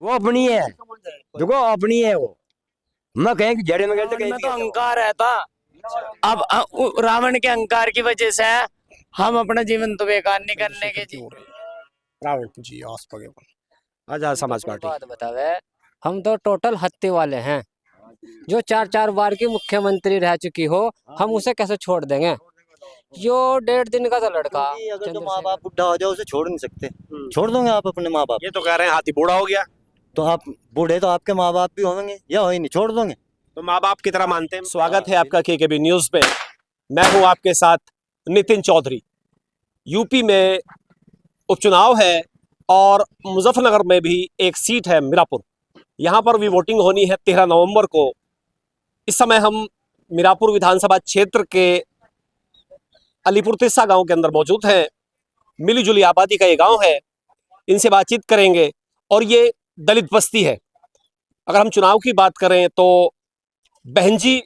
वो अपनी है, देखो अपनी है वो। मैं कहें कि जड़े में गए तो कहीं में तो अहंकार है था। अब रावण के अहंकार की वजह से हम अपना जीवन तो बेकार नहीं करने के जी। रावण जी आजाद समाज पार्टी। बात बतावे, हम तो टोटल हत्ते वाले हैं। जो 4 बार की मुख्यमंत्री रह चुकी हो, हम उसे कैसे छोड़ देंगे। जो 1.5 दिन का था लड़का, अगर जो माँ बाप बुढ़ा हो जाए उसे छोड़ नहीं सकते। छोड़ दोगे आप अपने माँ बाप? ये तो कह रहे हैं हाथी बूढ़ा हो गया तो आप बूढ़े तो आपके माँ बाप भी होंगे या हो ही नहीं, छोड़ दोगे? तो माँ बाप की तरह मानते हैं। स्वागत है आपका केकेबी न्यूज पे। मैं हूं आपके साथ नितिन चौधरी। यूपी में उपचुनाव है और मुजफ्फरनगर में भी एक सीट है मीरापुर। यहाँ पर भी वोटिंग होनी है 13 नवंबर को। इस समय हम मीरापुर विधानसभा क्षेत्र के अलीपुर तिस्सा गांव के अंदर मौजूद हैं। मिली जुली आबादी का ये गांव है, इनसे बातचीत करेंगे। और ये दलित बस्ती है। अगर हम चुनाव की बात करें तो बहन जी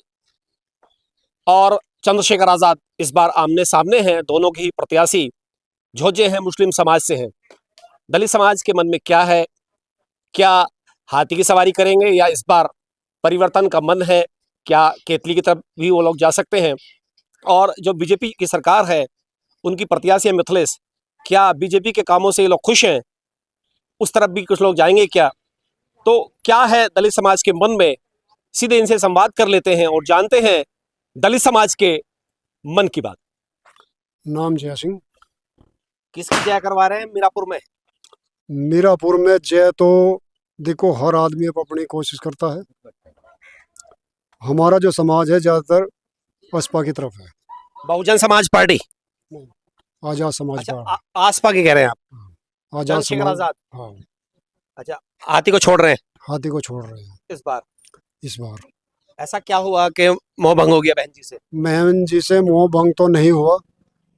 और चंद्रशेखर आजाद इस बार आमने सामने हैं। दोनों की प्रत्याशी झोजे हैं, मुस्लिम समाज से हैं। दलित समाज के मन में क्या है, क्या हाथी की सवारी करेंगे या इस बार परिवर्तन का मन है, क्या केतली की तरफ भी वो लोग जा सकते हैं। और जो बीजेपी की सरकार है उनकी प्रत्याशी है मिथिलेश, क्या बीजेपी के कामों से ये लोग खुश हैं, उस तरफ भी कुछ लोग जाएंगे क्या। तो क्या है दलित समाज के मन में, सीधे इनसे संवाद कर लेते हैं और जानते हैं दलित समाज के मन की बात। नाम जय सिंह। किसकी जय करवा रहे हैं मीरापुर में? मीरापुर में जय तो देखो हर आदमी अब अपनी कोशिश करता है। हमारा जो समाज है ज्यादातर बसपा की तरफ है। बहुजन समाज पार्टी, आजाद समाज अच्छा, पार्टी। आसपा की कह रहे हैं आप? आजाद चंद्रशेखर समाज। आजाद। हाँ, अच्छा, हाथी को छोड़ रहे हैं हाथी को छोड़ रहे हैं इस बार। इस बार। ऐसा क्या हुआ कि मोह भंग हो गया बहन जी से? बहन जी से मोह भंग तो नहीं हुआ,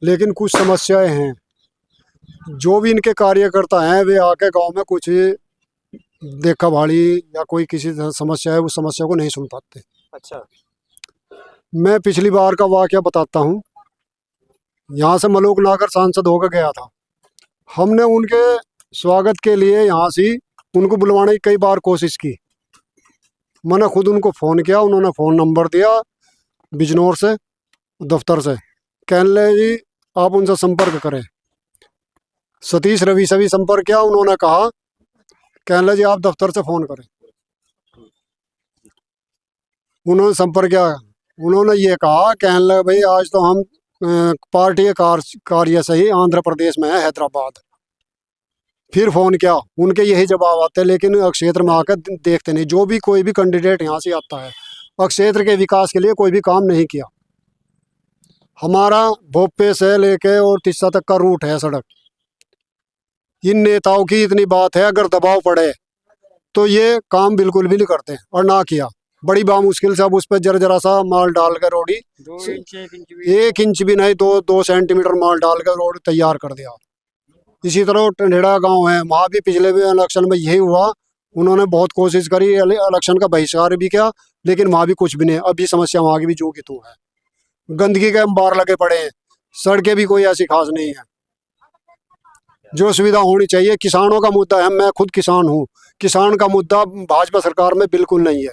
लेकिन कुछ समस्याएं हैं। जो भी इनके कार्यकर्ता हैं वे आके गांव में कुछ देखा भाड़ी या कोई किसी समस्या है उस समस्या को नहीं सुन पाते। अच्छा, मैं पिछली बार का वाकया बताता हूँ। यहाँ से मलूक नागर सांसद होकर गया था। हमने उनके स्वागत के लिए यहाँ से उनको बुलवाने की कई बार कोशिश की। मैंने खुद उनको फ़ोन किया, उन्होंने फ़ोन नंबर दिया बिजनौर से, दफ्तर से। कहने लगे जी आप उनसे संपर्क करें। सतीश रवि से भी संपर्क किया, उन्होंने कहा कहने लगे जी आप दफ्तर से फ़ोन करें। उन्होंने संपर्क किया, उन्होंने ये कहा कहने लगे भाई आज तो हम पार्टी के कार्य से ही आंध्र प्रदेश में है, हैदराबाद। फिर फ़ोन किया, उनके यही जवाब आते हैं, लेकिन क्षेत्र में आकर देखते नहीं। जो भी कोई भी कैंडिडेट यहाँ से आता है क्षेत्र के विकास के लिए कोई भी काम नहीं किया। हमारा भोपे से लेके और तिस्सा तक का रूट है सड़क। इन नेताओं की इतनी बात है, अगर दबाव पड़े तो ये काम बिल्कुल भी नहीं करते और ना किया। बड़ी बामुश्किल से अब उस पर जरा सा माल डाल कर रोडी 1 इंच भी नहीं, 2 सेंटीमीटर माल डाल कर रोड तैयार कर दिया। इसी तरह टंडेड़ा गांव है, वहाँ भी पिछले भी इलेक्शन में यही हुआ। उन्होंने बहुत कोशिश करी, इलेक्शन का बहिष्कार भी किया, लेकिन वहाँ भी कुछ भी नहीं। अभी समस्या वहाँ की भी जो की तू है। गंदगी के अंबार लगे पड़े हैं, सड़कें भी कोई ऐसी खास नहीं है। जो सुविधा होनी चाहिए, किसानों का मुद्दा है। मैं खुद किसान हूँ, किसान का मुद्दा भाजपा सरकार में बिल्कुल नहीं है।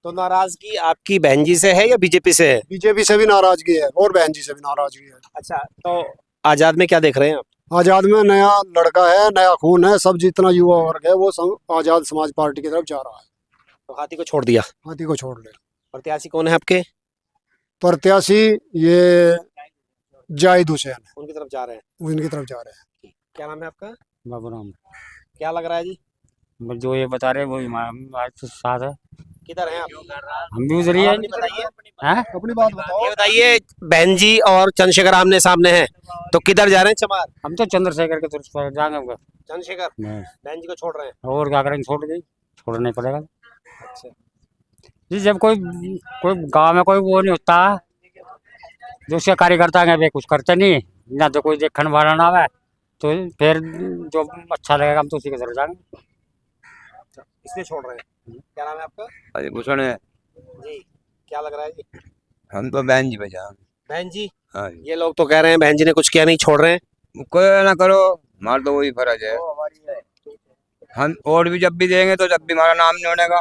तो नाराजगी आपकी बहन जी से है या बीजेपी से है? बीजेपी से भी नाराजगी है और बहन जी से भी नाराजगी है। अच्छा, तो आजाद में क्या देख रहे हैं आप? आजाद में नया लड़का है, नया खून है। सब जितना युवा वर्ग है वो सब आजाद समाज पार्टी की तरफ जा रहा है। तो हाथी को छोड़ दिया? हाथी को छोड़ ले। प्रत्याशी कौन है आपके? प्रत्याशी ये जाहिद हुसैन है, उनकी तरफ जा रहे हैं। वो इनकी तरफ जा रहे हैं। क्या नाम है आपका? बाबूराम। क्या लग रहा है जी? जो ये बता रहे वो हमारे साथ है। किधर हैं आप? हम भी उधर ही आप है। अपनी बताइए। अपनी बात बताओ। ये बताइए, बहन जी और चंद्रशेखर आमने सामने हैं, तो किधर जा रहे हैं? चमार? हम तो चंद्रशेखर के तरफ पर जाएंगे। चंद्रशेखर बहन जी को छोड़ रहे हैं। और क्या करेंगे, छोड़ गई, छोड़ना ही पड़ेगा अच्छा, जी। जब कोई गांव में कोई वो नहीं होता जो उसके कार्यकर्ता है वे कुछ करते नहीं, ना तो कोई देखने वाला ना आवे, तो फिर जो अच्छा लगेगा हम तो उसी के तरफ जाएंगे। इसलिए छोड़ रहे हैं। क्या नाम है आपका? अरे भूषण है जी। क्या लग रहा है जी? हम तो बहन जी बजा। बहन जी? हाँ ये लोग तो कह रहे हैं बहन जी ने कुछ किया नहीं, छोड़ रहे हैं। कोई ना करो, हमारा तो वही फर्ज है। हम वोट भी जब भी देंगे तो जब भी हमारा नाम नहीं होनेगा।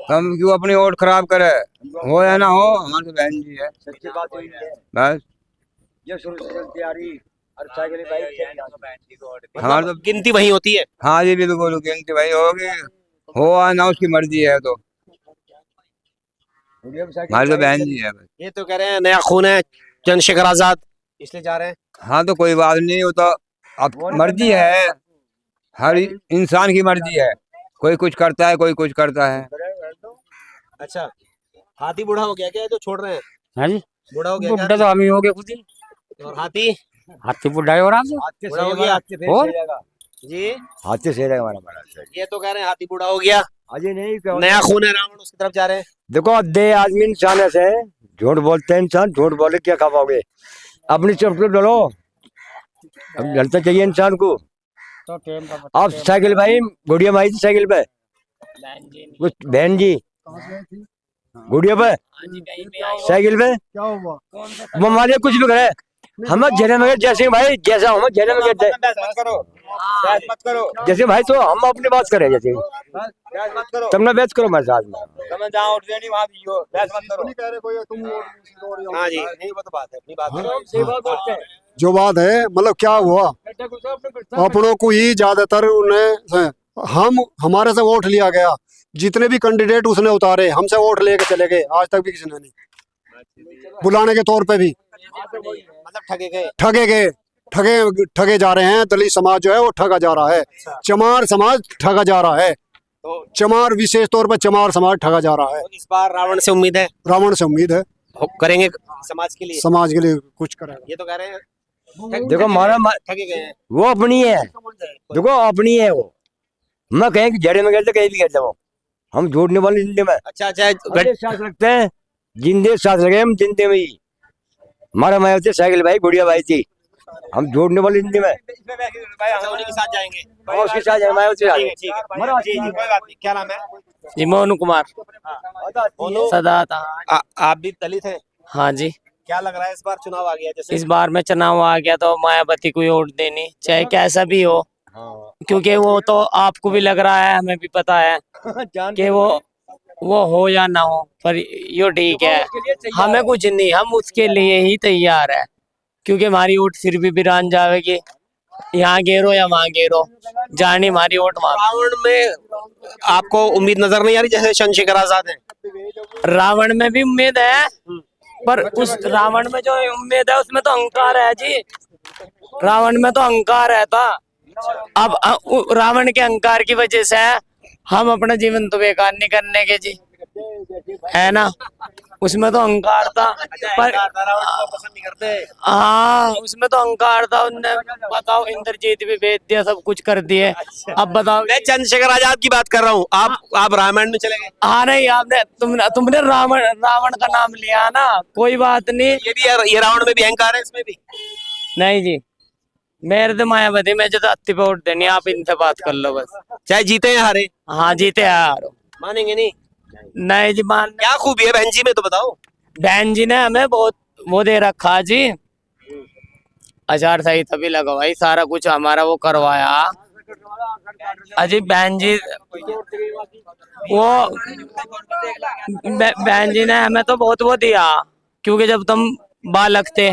हम क्यों अपनी वोट खराब करे, हो या ना हो, हमारी तो बहन जी है सच्ची बात वही है। बस। ये शुरू से चलती आ रही और साइकिल भाई हमारी तो गिनती वही होती है। हाँ जी बिल्कुल, गिनती भाई होगी, हो या ना, उसकी मर्जी है। तो हमारी तो बहन जी है बस। ये तो कह रहे हैं नया खून है चंद्रशेखर आजाद, इसलिए जा रहे हैं। हाँ तो कोई बात नहीं, वो तो अब मर्जी है, हर इंसान की मर्जी है, कोई कुछ करता है कोई कुछ करता है। अच्छा, हाथी बूढ़ा हो गया क्या तो छोड़ रहे हैं? हाँ जी, बूढ़ा हो गया बुढ़ा तो हम ही हो गए खुद ही, क्या? और हाथी हाथी बुढ़ा है और आप बूढ़ा हो गया और जी। हाथ से शेर है हमारा बड़ा। ये तो कह रहे हैं हाथी बूढ़ा हो गया, अजय नहीं क्यों? नया खून है, रावण उसकी तरफ जा रहे हैं। देखो अद्धे आदमी इंसान ऐसे है, झूठ बोलते हैं इंसान, झूठ बोले क्या खा पाओगे? अपनी चुप डलो, अब डरता चाहिए इंसान को। तो टेम का आप साइकिल भाई गुड़िया भाई थी साइकिल पे, कुछ बहन जी गुड़िया पे साइकिल पे क्या हुआ? वो हमारे कुछ भी करे, हम झेले में जैसे भाई जैसा हम झेले में गिरते जैसे भाई, तो हम अपनी बात करें जैसे तुमने बैच करो मेरे साथ में। हाँ जी, नहीं वो तो बात है, अपनी बात है। जो बात है मतलब क्या हुआ, अपनों को ही ज्यादातर उन्हें हम हमारे से वोट लिया गया, जितने भी कैंडिडेट उसने उतारे हमसे वोट लेके चले गए, आज तक भी किसी ने नहीं बुलाने के तौर पे भी मतलब ठगे गए। ठगे जा रहे हैं। दलित समाज जो है वो ठगा जा रहा है, चमार समाज ठगा जा रहा है, तो चमार विशेष तौर पर चमार समाज ठगा जा रहा है। इस बार रावण से उम्मीद है, रावण से उम्मीद है करेंगे समाज के लिए, समाज के लिए कुछ करेगा। ये तो कह रहे हैं देखो हमारा ठगे गए हैं। वो अपनी है, देखो अपनी है वो, मैं कहीं कि जड़े में गए कहीं भी गए वो, हम झूठने वाले जिंदे में अच्छा अच्छा, जिंदे साथ लगते हैं, जिंदे साथ लगे हम जिंदे में ही। हमारा मैं होते साइकिल भाई गुड़िया भाई थी, हम जोड़ने वाले जिंदे में उन्हीं के साथ जाएंगे। और उसके साथ मैं होते ठीक है, ठीक है। जी, जी, कोई बात नहीं। क्या नाम है? जी मोनू कुमार मोनू, सदा था। आप भी दलित हैं? हाँ जी, क्या लग रहा है इस बार चुनाव आ गया जैसे? इस बार में चुनाव आ गया तो मायावती को ही वोट देनी चाहे कैसा भी हो, क्योंकि वो तो आपको भी लग रहा है, हमें भी पता है कि वो हो या ना हो, पर यो ठीक है, हमें कुछ नहीं, हम उसके लिए ही तैयार है, क्योंकि हमारी वोट फिर भी बिरान जाएगी, यहाँ गेरो या वहाँ गेरो, जानी हमारी वोट वहाँ। रावण में आपको उम्मीद नजर नहीं आ रही जैसे चंद्रशेखर आजाद है? रावण में भी उम्मीद है, पर उस रावण में जो उम्मीद है उसमें तो अहंकार है जी, रावण में तो अहंकार है था। अब रावण के अहंकार की वजह से हम अपना जीवन तो बेकार नहीं करने के जी, है ना, उसमें तो अहंकार था, पर पसंद नहीं करते। हाँ उसमें तो अहंकार था, उनने बताओ इंद्रजीत भी भेज दिया, सब कुछ कर दिए। अब बताओ, मैं चंद्रशेखर आजाद की बात कर रहा हूँ, आप रामायण में चले गए। हाँ नहीं, आपने तुमने रावण का नाम लिया ना, कोई बात नहीं। ये रावण में भी अहंकार है, इसमें भी नहीं जी, मेरे तो मायावती में जो अत्ती पे वोट देनी, आप इनसे बात कर लो बस, चाहे जीते या हारे। हाँ जीते यार, मानेंगे नहीं? नहीं जी मान। क्या खूबी है बहन जी में तो बताओ। बहन जी ने हमें बहुत वो दे रखा जी, आचार संहिता भी लगवाई, सारा कुछ हमारा वो करवाया। अजी बहन जी वो बहन जी ने हमें तो बहुत वो दिया, क्योंकि जब तुम बालक थे,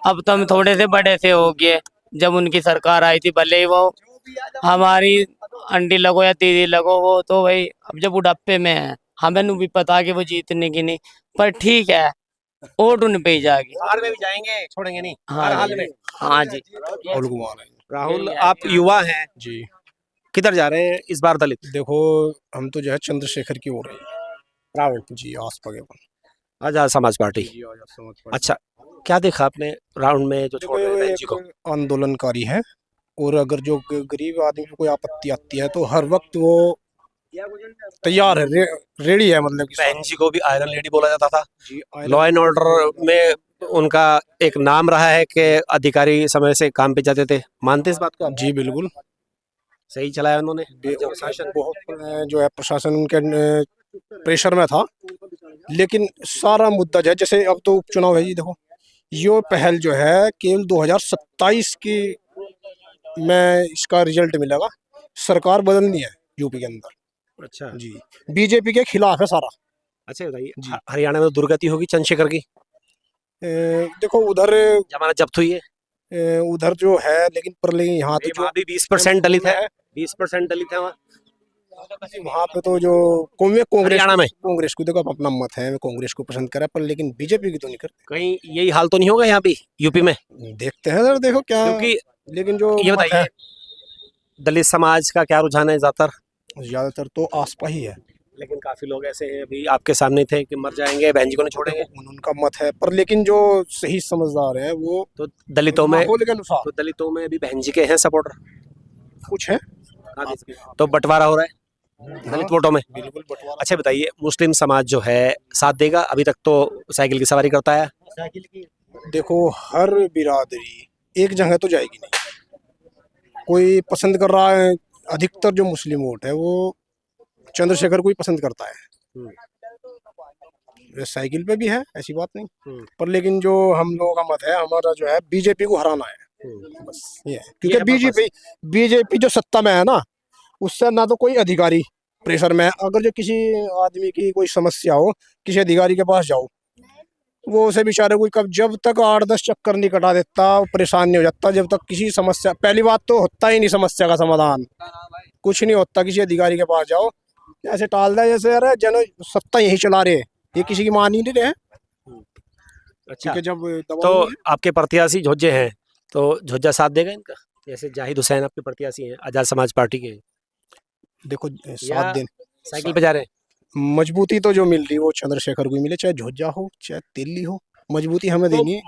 अब तुम थोड़े से बड़े से हो गए, जब उनकी सरकार आई थी, भले ही वो हमारी अंडी लगो या दीदी लगो, वो तो भाई अब जब बुढ़ापे में है, हमें भी पता कि वो जीतने की नहीं, पर ठीक है वोट उन पे ही जाएगी। हार में भी जाएंगे, छोड़ेंगे नहीं हाँ हर हाल में। हाँ जी। राहुल कुमार है राहुल, आप युवा हैं, जी। किधर जा रहे हैं इस बार दलित? देखो हम तो जो है चंद्रशेखर की ओर है, रावण जी, आसपा के आजाद समाज पार्टी। जी, आजाद समाज पार्टी। अच्छा, क्या देखा आपने रावण में जो छोड़ देखो रहे हैं ये बहन जी को? एक आंदोलनकारी है, और अगर जो गरीब आदमी को कोई आपत्ति आती है तो हर वक्त वो तैयार है, रेडी है, मतलब कि बहन जी को भी आयरन लेडी बोला जाता था। जी, लॉ एंड ऑर्डर में उनका एक नाम रहा है कि अधिकारी समय से काम पे जाते थे, मानते इस बात को आप? जी बिल्कुल, सही चलाया उन्होंने शासन बहुत जो है प्रशासन उनके प्रेशर में था, लेकिन सारा मुद्दा जो है, जैसे अब तो उपचुनाव है जी, देखो ये पहल जो है केवल 2027 की में इसका रिजल्ट मिलेगा, सरकार बदलनी है यूपी के अंदर अच्छा जी। बीजेपी के खिलाफ है सारा। अच्छा बताइए, जी। हरियाणा में दुर्गति होगी चंद्रशेखर की, देखो उधर जमानत जब्त हुई है, उधर जो है, लेकिन यहाँ तो जो भी 20% दलित है, 20% दलित है वहाँ। वहाँ पे तो जो कांग्रेस हरियाणा में कांग्रेस को, देखो अपना मत है, मैं कांग्रेस को पसंद करा, पर लेकिन बीजेपी की तो नहीं करते। कहीं यही हाल तो नहीं होगा यहाँ भी यूपी में? देखते हैं सर, देखो क्या, क्योंकि लेकिन जो ये मत बताइए, है दलित समाज का क्या रुझान है ज्यादातर? ज्यादातर तो आसपा ही है। लेकिन काफी लोग ऐसे हैं अभी आपके सामने थे कि मर जाएंगे, बहन जी को नहीं छोड़ेंगे। उनका मत है, पर लेकिन जो सही समझदार है वो तो दलितों में माहौल के अनुसार तो दलितों में अभी बहन जी के हैं सपोर्टर, कुछ है। तो बंटवारा हो रहा है दलित वोटों में। बिल्कुल बंटवारा। अच्छा बताइए, मुस्लिम समाज जो है साथ देगा? अभी तक तो साइकिल की सवारी करता है। देखो हर बिरादरी एक जगह तो जाएगी नहीं, कोई पसंद कर रहा है, अधिकतर जो मुस्लिम वोट है वो चंद्रशेखर को ही पसंद करता है। ये साइकिल पे भी है, ऐसी बात नहीं, पर लेकिन जो हम लोगों का मत है, हमारा जो है बीजेपी को हराना है, बस ये है। क्योंकि बीजेपी जो सत्ता में है ना, उससे ना तो कोई अधिकारी प्रेशर में है। अगर जो किसी आदमी की कोई समस्या हो, किसी अधिकारी के पास जाओ, वो उसे बेचारे कोई कब, जब तक 8-10 चक्कर नहीं कटा देता, परेशान नहीं हो जाता, जब तक किसी समस्या, पहली बात तो होता ही नहीं समस्या का समाधान, कुछ नहीं होता। किसी अधिकारी के पास जाओ, ऐसे टाल दे जैसे अरे जन सत्ता यही चला रहे, ये किसी की मान ही नहीं रहे। अच्छा, जब तो आपके प्रत्याशी झोज्जे हैं, तो झोज्जा साथ देगा इनका? जैसे जाहिद हुसैन आपके प्रत्याशी हैं आजाद समाज पार्टी के, देखो या 7 दिन साइकिल पे जा रहे हैं। मजबूती तो जो मिल रही वो चंद्रशेखर को ही मिले, चाहे झोज्जा हो चाहे दिल्ली हो, मजबूती हमें तो देनी है।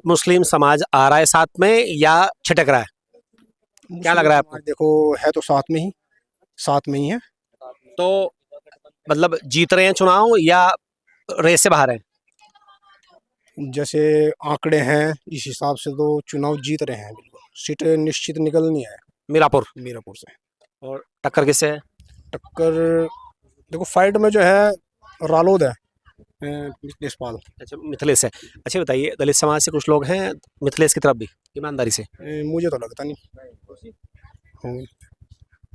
मुस्लिम समाज आ रहा है साथ में या छिटक रहा है? क्या लग रहा है आपको? देखो है तो साथ में ही है। तो मतलब जीत रहे हैं चुनाव या रेस से बाहर हैं? जैसे आंकड़े हैं इस हिसाब से तो चुनाव जीत रहे हैं, बिल्कुल सीट निश्चित निकलनी है मीरापुर से। और टक्कर किससे है? टक्कर देखो फाइट में जो है रालोद है, मिथिलेश पाल। अच्छा, मिथिलेश है। अच्छा बताइए, दलित समाज से कुछ लोग हैं मिथिलेश की तरफ भी, ईमानदारी से? मुझे तो लगता नहीं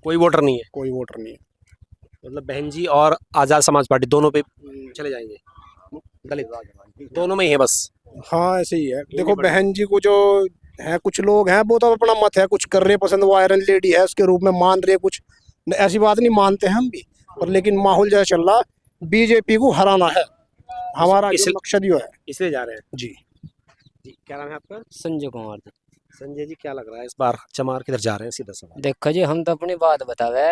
कोई वोटर नहीं है? कोई वोटर नहीं है। मतलब बहन जी और आजाद समाज पार्टी दोनों पे चले जाएंगे, दलित दोनों में ही है बस? हाँ ऐसे ही है। देखो बहन जी को जो है, कुछ लोग हैं वो तो अपना मत है, कुछ कर रहे पसंद, वो आयरन लेडी है उसके रूप में मान रहे, कुछ ऐसी बात नहीं, मानते हैं हम भी, पर लेकिन माहौल जैसा चल रहा, बीजेपी को हराना है हमारा जो मकसद ही है, इसलिए जा रहे हैं जी। क्या नाम है आपका? संजय कुमार। संजय जी, क्या लग रहा है इस बार चमार किधर जा रहे हैं? सीधा सवाल। देखो जी, हम तो अपनी बात बतावे,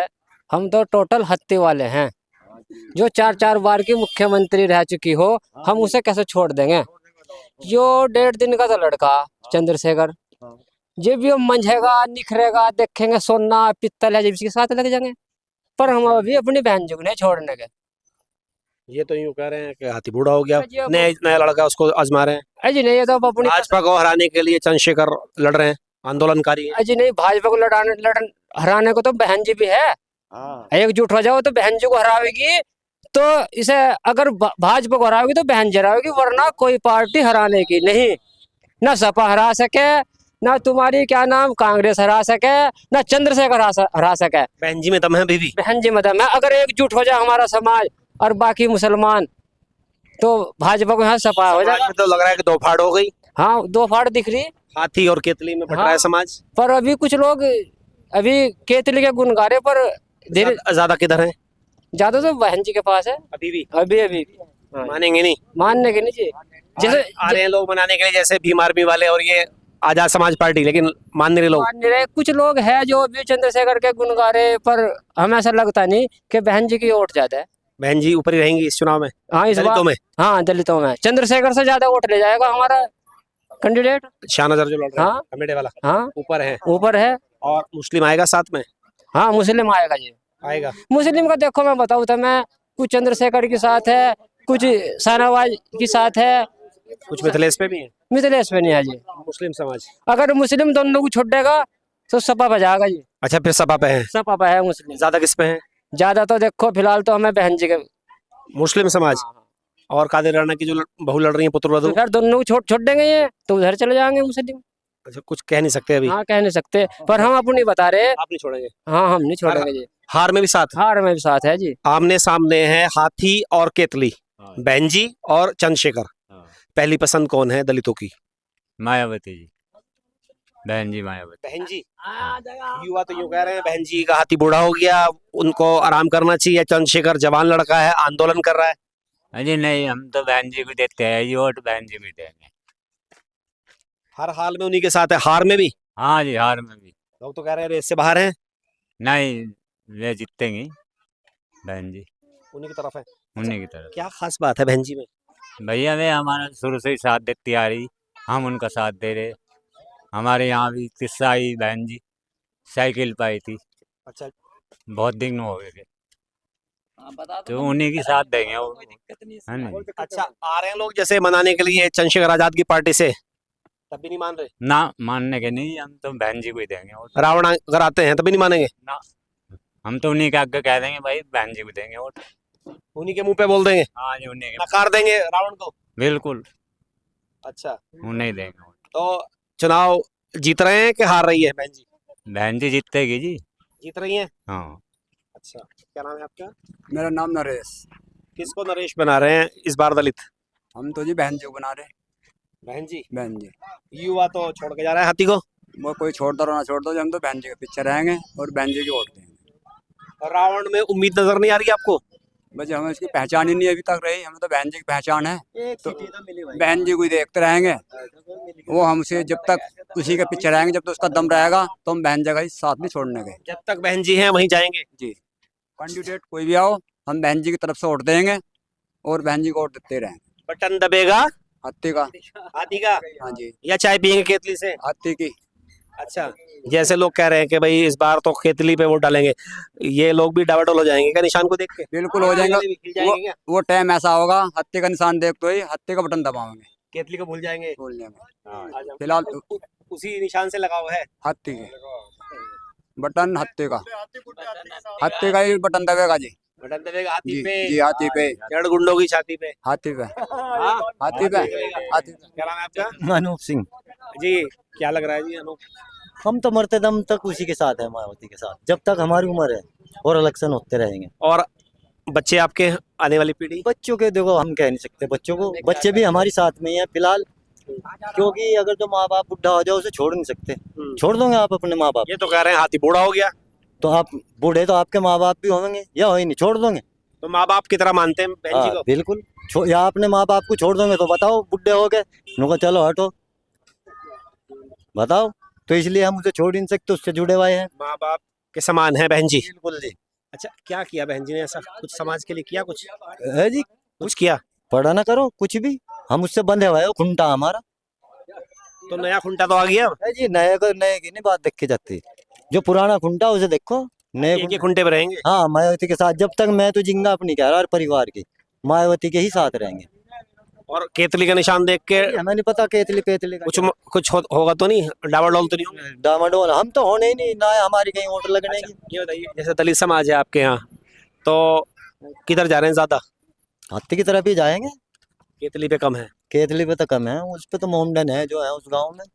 हम तो टोटल हत्ते वाले हैं। जो 4-4 बार की मुख्यमंत्री रह चुकी हो, हम उसे कैसे छोड़ देंगे? जो 1.5 दिन का तो लड़का चंद्रशेखर, जब भी वो मंझेगा, निखरेगा, देखेंगे सोना पित्तल है, जब इसके साथ लग जाएंगे। पर हम अभी अपनी बहन जी को नहीं छोड़ने के। ये तो यूं कह रहे हैं कि हाथी बूढ़ा हो गया, नया लड़का उसको आजमा रहे हैं। अजी नहीं, ये तो अपनी भाजपा को हराने के लिए चंद्रशेखर लड़ रहे हैं, आंदोलनकारी हैं। अजी नहीं, भाजपा को हराने को तो बहन जी भी है। एकजुट हो जाओ तो बहन जी को हरावेगी, तो इसे अगर भाजपा को हरावेगी तो बहन जी हरावेगी, वरना कोई पार्टी हराने की नहीं। ना सपा हरा सके, ना तुम्हारी क्या नाम कांग्रेस हरा सके, ना चंद्रशेखर हरा सके। बहन जी में दम है बीबी? बहन जी में दम है। अगर एकजुट हो जाए हमारा समाज और बाकी मुसलमान, तो भाजपा को यहाँ सपा हो जाए। तो लग रहा है कि दो फाड़ हो गई। हाँ, 2 फाड़ दिख रही, हाथी और केतली में बट रहा है समाज। पर अभी कुछ लोग अभी केतली के गुण गा रहे, पर धीरे ज्यादा किधर है? ज्यादा तो बहन जी के पास है अभी भी। अभी मानेंगे नहीं? मानने के नहीं जी। जैसे आ रहे हैं लोग मनाने के लिए, जैसे भीम आर्मी वाले और ये आजाद समाज पार्टी, लेकिन मान नहीं रहे लोग। मान नहीं रहे। कुछ लोग हैं जो अभी चंद्रशेखर के गुण गा रहे, पर हमें ऐसा लगता नहीं कि बहन जी की वोट ज्यादा है। बहन जी ऊपर ही रहेंगी इस चुनाव में? हाँ, इस दलितों बार में? हाँ, दलितों में चंद्रशेखर से ज्यादा वोट ले जाएगा हमारा कैंडिडेट। शाहनजर जो लड़ रहा है, हाँ, कमेटे वाला, हाँ ऊपर है। ऊपर है। और मुस्लिम आएगा साथ में? हाँ, मुस्लिम आएगा जी, आएगा। मुस्लिम का देखो मैं बताऊँ तो, मैं कुछ चंद्रशेखर के साथ है, कुछ शाहनवाज के साथ है, कुछ मिथिलेश पे भी है। मिथिलेश पे नहीं है जी। मुस्लिम समाज अगर मुस्लिम दोनों को छोड़ देगा तो सपा पे जाएगा जी। अच्छा, फिर सपा पे है? सपा पे है मुस्लिम। ज्यादा किस पे है? ज्यादा तो देखो फिलहाल तो हमें बहन जी के, मुस्लिम समाज और कादिर राणा की जो बहू लड़ रही है, पुत्र वधू, तो फिर दोनों को छोड़ देंगे ये, तो उधर चले जाएंगे मुस्लिम। अच्छा, कुछ कह नहीं सकते अभी। हाँ कह नहीं सकते, पर हम अपनी बता रहे। आप नहीं छोड़ेंगे? हाँ हम नहीं छोड़ेंगे जी। हार में भी साथ? हार में भी साथ है जी। आमने सामने है हाथी और केतली, बहन जी और चंद्रशेखर। पहली पसंद कौन है दलितों की? मायावती जी, बहन जी मायावती। बहन जी। युवा तो यूं कह रहे हैं बहन जी का हाथी बूढ़ा हो गया, उनको आराम करना चाहिए। चंद्रशेखर जवान लड़का है, आंदोलन कर रहा है। अजी नहीं, हम तो बहन जी को देते हैं जी, वोट बहन जी को देंगे। हर हाल में उन्हीं के साथ है, हार में भी। हाँ जी, हार में भी। लोग तो कह रहे हैं रेस से बाहर हैं। नहीं, वे जीतेंगी, बहन जी उन्हीं की तरफ है। उन्हीं की तरफ। क्या खास बात है बहन जी में? भैया वे हमारा शुरू से ही साथ देती आ रही, हम उनका साथ दे रहे। हमारे यहाँ भी किस्सा आई, बहन जी साइकिल पर आई थी, अच्छा, बहुत दिन हो गए, तो उन्हीं की साथ देंगे वो, है ना। अच्छा, आ रहे हैं लोग जैसे मनाने के लिए चंद्रशेखर आजाद की पार्टी से, तब भी नहीं मान रहे? ना मानने के नहीं, हम तो बहन जी को ही देंगे वोट। रावण अगर आते हैं तब भी नहीं मानेंगे? ना, हम तो उन्हीं के आगे कह देंगे भाई बहन जी को देंगे वोट। उन्हीं के मुंह पे बोल देंगे? हाँ जी, उन्हीं के, नकार देंगे रावण को? बिल्कुल अच्छा, उन्हें देंगे वोट। तो चुनाव जीत रहे हैं कि हार रही है बहन जी? बहन जी जीतेगी जी। जीत रही हैं। हाँ। अच्छा, क्या नाम है आपका? मेरा नाम नरेश। किसको नरेश बना रहे हैं इस बार दलित? हम तो जी बहन जी को बना रहे। बहन जी। बहन जी, युवा तो छोड़ के जा रहा है हाथी को। वो कोई छोड़ दो ना छोड़ दो, हम तो बहन जी के पीछे रहेंगे और बहन जी की वोट देंगे। रावण में उम्मीद नजर नहीं आ रही आपको? बस हमें इसकी पहचान ही नहीं अभी तक रही, हमें तो बहन जी की पहचान है, तो बहन जी को ही देखते रहेंगे। वो हमसे जब तक उसी के पीछे रहेंगे, जब तक उसका दम रहेगा तो हम बहन जी का ही साथ नहीं छोड़ने गए। जब तक बहन जी हैं वहीं जाएंगे जी। कैंडिडेट कोई भी आओ, हम बहन जी की तरफ से वोट देंगे और बहन जी को वोट देते रहेंगे। बटन दबेगा हाथी का। हाथी का? हाँ जी। या चाय पियेंगे केतली से? हाथी की। अच्छा, जैसे लोग कह रहे हैं कि भाई इस बार तो केतली पे वोट डालेंगे, ये लोग भी डावाडोल हो जाएंगे क्या निशान को देख के? बिल्कुल हो जाएंगे। हिल जाएंगे क्या? वो टाइम ऐसा होगा, हत्ती का निशान देख तो ही हत्ती का बटन दबाएंगे, केतली को भूल जाएंगे। बोलने में। हाँ, फिलहाल उसी निशान से लगा हुआ है हत्ती के बटन, हत्ती का ही बटन दबेगा जी। बटन दबेगा हाथी जी पे। जी, हाथी पे, जड़ गुंडों की छाती पे। हाथी पे, हाँ, हाथी पे, हाथी पे। क्या नाम है आपका? अनूप सिंह। जी, क्या लग रहा है जी अनूप? हम तो मरते दम तक उसी के साथ है, मायावती के साथ, जब तक हमारी उम्र है और इलेक्शन होते रहेंगे। और बच्चे आपके, आने वाली पीढ़ी? बच्चों के देखो हम कह नहीं सकते, बच्चों को, बच्चे भी हमारी साथ में ही है फिलहाल, क्योंकि अगर जो माँ बाप बुढ़ा हो जाए उसे छोड़ नहीं सकते। छोड़ दोगे आप अपने माँ बाप? ये तो कह रहे हैं हाथी बूढ़ा हो गया, तो आप बूढ़े तो आपके माँ बाप भी होंगे या हो ही नहीं, छोड़ दोगे? तो माँ बाप की तरह मानते हैं बहन जी हाँ को? बिल्कुल। या अपने माँ बाप को छोड़ दोगे तो बताओ, बुढ़े हो गए, उनको चलो हटो, बताओ। तो इसलिए हम उसे छोड़ ही नहीं सकते, उससे जुड़े हुए हैं। माँ बाप के समान है बहन जी। बिल्कुल जी। अच्छा, क्या किया बहन जी ने ऐसा कुछ समाज के लिए किया? कुछ है जी, कुछ किया? पढ़ा ना करो कुछ भी, हम उससे बंधे हुए हो, खुंटा हमारा तो नया खुंटा तो आ गया। है जी। नए को नए की नहीं बात देखी जाती, जो पुराना खुंटा उसे देखो, नए एक ही खुंटे पे रहेंगे। हाँ मायावती के साथ, जब तक मैं तो जिंगा अपनी कह रहा, और परिवार की मायावती के ही साथ रहेंगे। और केतली का निशान देख के हमें नहीं पता केतली पेतली का कुछ होगा तो नहीं, डावाडोल तो नहीं होगा? डामाडोल हम तो होने ही नहीं, ना हमारी कहीं वोट लगने की। ये बताइए, जैसे दलित समाज है आपके यहाँ, तो किधर जा रहे हैं ज्यादा? हाथी की तरफ ही जाएंगे, केतली पे कम है केतली पे तो कम है, उस पे तो मोमडन है जो है उस गांव में।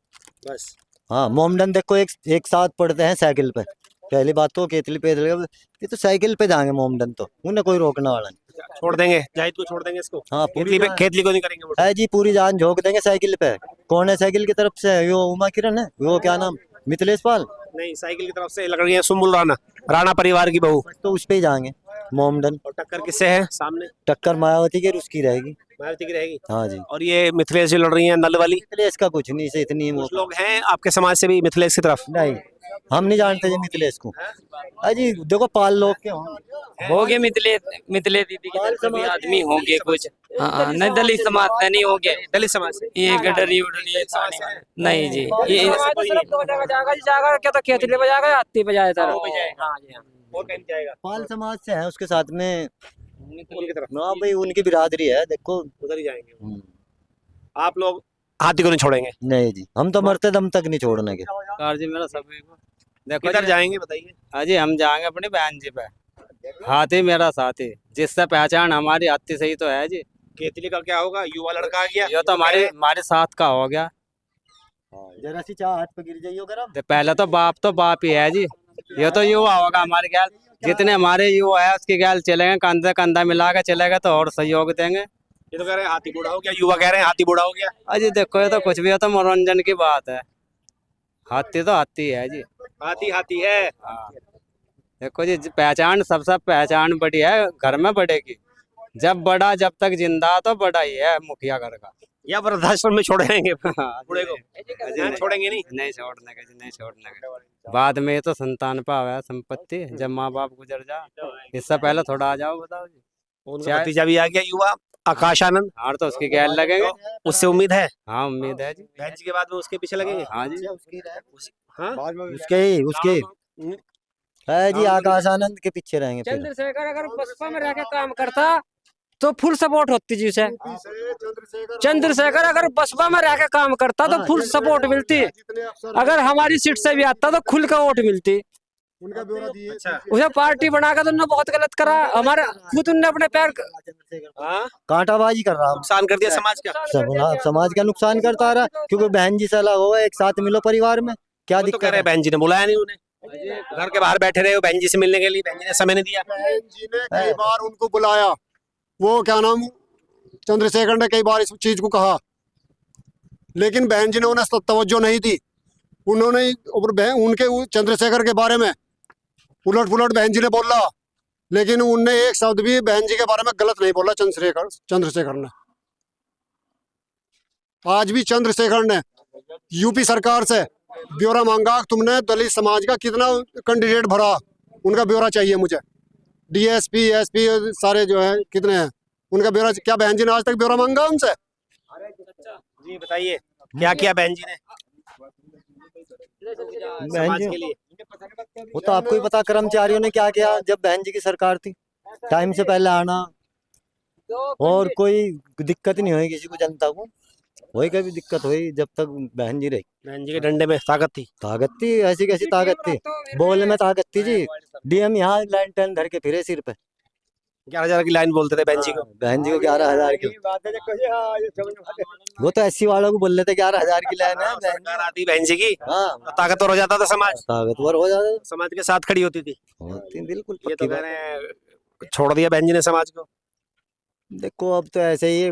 बस। हाँ मोमडन देखो एक साथ पढ़ते हैं साइकिल पे, पहली बात तो केतली पे, ये तो साइकिल पे जाएंगे मोमडन, तो उन्हें कोई रोकने वाला नहीं। छोड़ देंगे जाहिद को, छोड़ देंगे इसको? हाँ केतली को नहीं करेंगे वोट? है जी, पूरी जान झोंक देंगे साइकिल पे। कौन है साइकिल की तरफ से? वो उमा किरण है, वो क्या नाम, मिथिलेश पाल? नहीं, साइकिल की तरफ से लग रही है सुम्बुल राणा, राणा परिवार की बहू। तो उस पे ही जाएंगे मोमडन। और टक्कर किससे है सामने? टक्कर मायावती की, उसकी रहेगी। मायावती की रहेगी। हाँ जी। और ये मिथिलेश जो लड़ रही है नल वाली? मिथिलेश का कुछ नहीं, से इतनी ही कुछ लोग हैं आपके समाज से भी मिथिलेश की तरफ? नहीं, हम नहीं जानते जी मिथिलेश को। अजी देखो पाल लोग के हो गए मिथिले दीदी के तरफ भी आदमी हो गए कुछ। हाँ, नहीं दलित समाज से नहीं हो गए। दलित समाज से ये गडरी उडरी नहीं जी, ये जाएगा क्या, तो केतली पे जाएगा, हाथी पे जाएगा। और कहीं जाएगा? पाल समाज से है उसके साथ में। उनकी तरफ? हाँ भाई, उनकी बिरादरी है, देखो उधर ही जाएंगे। आप लोग हाथी को नहीं छोड़ेंगे? नहीं जी, हम तो मरते दम तक नहीं छोड़ने के। जी मेरा सभी को देखो किधर जाएंगे बताइए? अजी हम जाएंगे अपनी बहन जी पे, हाथी मेरा साथी, जिससे पहचान हमारी हाथी से ही तो है जी। केतली का क्या होगा? युवा लड़का आ गया, ये तो हमारे साथ का हो गया। जरा सी चाह हाथ पे गिर जाइयो गरम। तो पहले तो बाप ही है जी। ये तो युवा होगा हमारे ख्याल, जितने हमारे युवा है उसके ख्याल चलेंगे, कंधे कंधा मिला के चलेगा तो और सहयोग देंगे। ये तो कह रहे हैं हाथी बूढ़ा हो गया, युवा कह रहे हैं हाथी बूढ़ा हो गया। अजी देखो ये तो कुछ भी हो तो मनोरंजन की बात है। हाथी तो हाथी है जी। हाथी हाथी है। हाँ देखो जी, पहचान सबसे पहचान बड़ी है, घर में बढ़ेगी। जब तक जिंदा तो बड़ा ही है मुखिया घर का। या वृद्धाश्रम में छोड़ेंगे बूढ़े को? नहीं, छोड़ेंगे नहीं। नहीं छोड़ने का जी, नहीं छोड़ने का। बाद में तो संतान पाव है संपत्ति, जब माँ बाप गुजर जा, इससे पहले थोड़ा आ जाओ बताओ जी। उनका भतीजा भी आ गया युवा आकाश आनंद, हार तो उसकी गैल लगेंगे। उससे उम्मीद है। हाँ उम्मीद है जी। बहन जी के बाद में उसके पीछे लगेंगे। हाँ जी। हाँ उसके है जी, आकाश आनंद के पीछे रहेंगे फिर। चंद्रशेखर अगर बसपा में रह के काम करता तो फुल सपोर्ट होती जी उसे। चंद्रशेखर अगर बसपा में रह के काम करता तो फुल सपोर्ट मिलती। अगर हमारी सीट से भी आता तो खुल का वोट मिलती। उनका ब्यौरा दिए। अच्छा। उसे पार्टी बनाकर तो उन्होंने बहुत गलत करा। हमारे खुद उन्होंने अपने पैर हाँ कांटाबाजी कर रहा नुकसान कर दिया समाज का। समाज का नुकसान करता रहा, क्योंकि बहन जी से अलग हो गए, एक साथ मिलो परिवार में, क्या वो तो कह दिक्कत रहे है? हैं बहन जी ने बुलाया नहीं उन्हें, घर के बाहर बैठे रहे हो बहन जी से मिलने के लिए, बहन जी ने समय नहीं दिया। बहन जी ने कई बार उनको बुलाया, वो क्या नाम चंद्रशेखर ने कई बार इस चीज को कहा, लेकिन बहन जी ने उन्हें तवज्जो नहीं दी। उन्होंने उनके चंद्रशेखर के बारे में उलट पुलट बहन जी ने बोला, लेकिन उनने एक शब्द भी बहन जी के बारे में गलत नहीं बोला। चंद्रशेखर ने आज भी चंद्रशेखर ने यूपी सरकार से ब्यौरा मांगा, तुमने दलित समाज का कितना कैंडिडेट भरा, उनका ब्यौरा चाहिए मुझे। डीएसपी एसपी सारे जो है कितने हैं, उनका ब्यौरा। क्या बहन जी ने आज तक ब्यौरा मांगा उनसे? जी बताइए क्या किया बहन जी ने समाज के लिए? वो तो आपको ही पता, कर्मचारियों ने क्या किया जब बहन जी की सरकार थी। टाइम से पहले आना, और कोई दिक्कत नहीं हुई किसी को, जनता को वही कभी दिक्कत हुई जब तक बहन जी रही। बहन जी के डंडे में ताकत थी। ऐसी कैसी ताकत थी, बोलने में ताकत थी जी। डीएम यहाँ लाइन टैन धर के फिरे सिर पे। 11,000 की लाइन बोलते थे बहन जी को। बहन जी को 11,000 की, वो तो एससी वालों को बोल लेते 11,000 की लाइन है। सरकार आती बहन जी की, हाँ, ताकतवर हो जाता था समाज, ताकतवर हो जाता समाज के साथ खड़ी होती थी। बिल्कुल ये पक्की तो कह बात। रहे हैं छोड़ दिया बहन जी ने समाज को। देखो अब तो ऐसे ही,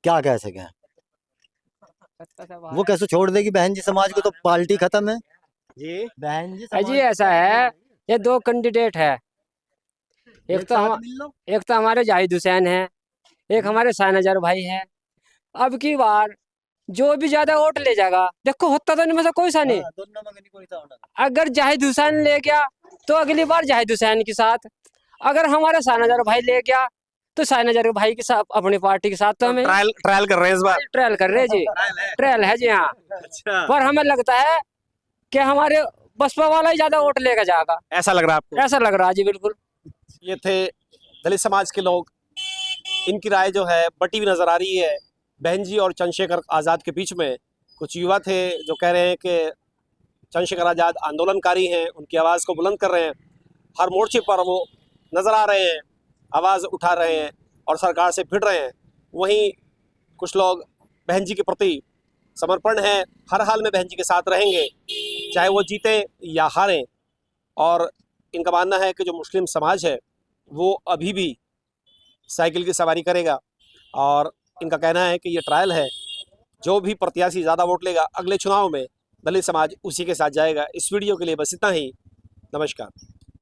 क्या कह सके, वो कैसे छोड़ देगी बहन जी समाज को, तो पार्टी खत्म है जी। बहन जी जी ऐसा है, ये दो कैंडिडेट है। एक तो हमारे जाहिद हुसैन है, एक हमारे शाहनजर भाई है। अब की बार जो भी ज्यादा वोट ले जाएगा, देखो होता तो इनमें से कोई सा नहीं। दोनों में कोई सा होना। अगर जाहिद हुसैन ले गया तो अगली बार जाहिद हुसैन के साथ, अगर हमारा शाहनजर भाई ले गया तो शाहनजर भाई के साथ, अपनी पार्टी के साथ। तो हमें ट्रायल कर रहे हैं इस बार। ट्रायल कर रहे हैं जी, ट्रायल है जी। हाँ, अच्छा। पर हमें लगता है कि हमारे बसपा वाला ही ज्यादा वोट लेकर जाएगा, ऐसा लग रहा है आपको? ऐसा लग रहा है जी, बिल्कुल। ये थे दलित समाज के लोग, इनकी राय जो है बटी हुई नजर आ रही है। बहन जी और चंद्रशेखर आज़ाद के बीच में कुछ युवा थे जो कह रहे हैं कि चंद्रशेखर आज़ाद आंदोलनकारी हैं, उनकी आवाज़ को बुलंद कर रहे हैं, हर मोर्चे पर वो नज़र आ रहे हैं, आवाज़ उठा रहे हैं और सरकार से भिड़ रहे हैं। वहीं कुछ लोग बहन जी के प्रति समर्पण है, हर हाल में बहन जी के साथ रहेंगे, चाहे वो जीते या हारें। और इनका मानना है कि जो मुस्लिम समाज है वो अभी भी साइकिल की सवारी करेगा, और इनका कहना है कि ये ट्रायल है, जो भी प्रत्याशी ज़्यादा वोट लेगा अगले चुनाव में दलित समाज उसी के साथ जाएगा। इस वीडियो के लिए बस इतना ही। नमस्कार।